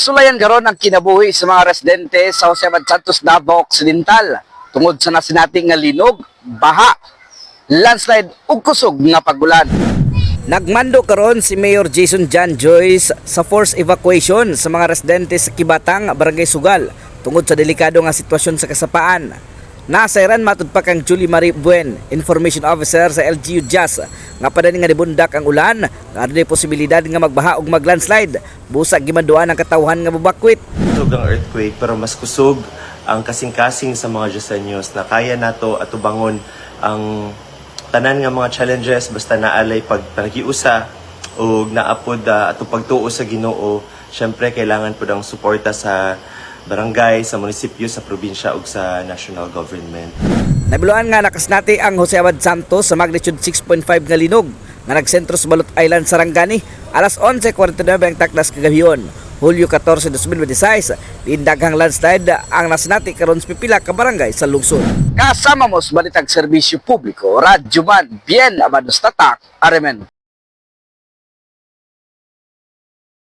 Sulayan karon ang kinabuhi sa mga residente sa Santos, Davao Occidental tungod sa nasinating nga linog, baha, landslide ug kusog nga pagulan. Nagmando karon si Mayor Jason John Joyce sa forced evacuation sa mga residente sa Kibatang, Barangay Sugal tungod sa delikado nga sitwasyon sa kasapaan. Nasairan matud pa kang Julie Marie Buen, Information Officer sa LGU JAS, nga padani nga nibundak ang ulan, nga adunay posibilidad nga magbaha ug maglandslide. Busa gimanduan ang katawhan nga mobakwit. Kusog ang earthquake pero mas kusog ang kasing-kasing sa mga Diosanyos na kaya nato atubangon ang tanan nga mga challenges basta naalay pagpagiusa o naapod ato pagtuo sa Ginoo. Syempre kailangan pud ang suporta sa barangay, sa munisipyo, sa probinsya ug sa national government. Nabiluan nga nakasnati ang Jose Abad Santos sa magnitude 6.5 nga linog nga nagsentro sa Balot Island, Sarangani alas 11:49 ang takdas kagabiyon. Hulyo 14, 2026, diindaghang landslide ang nasinati karon sa pipila ka barangay sa lungsod. Kasama mo sa balitang serbisyo publiko, RadyoMaN, Bien Abanos Tatak, RadyoMaN.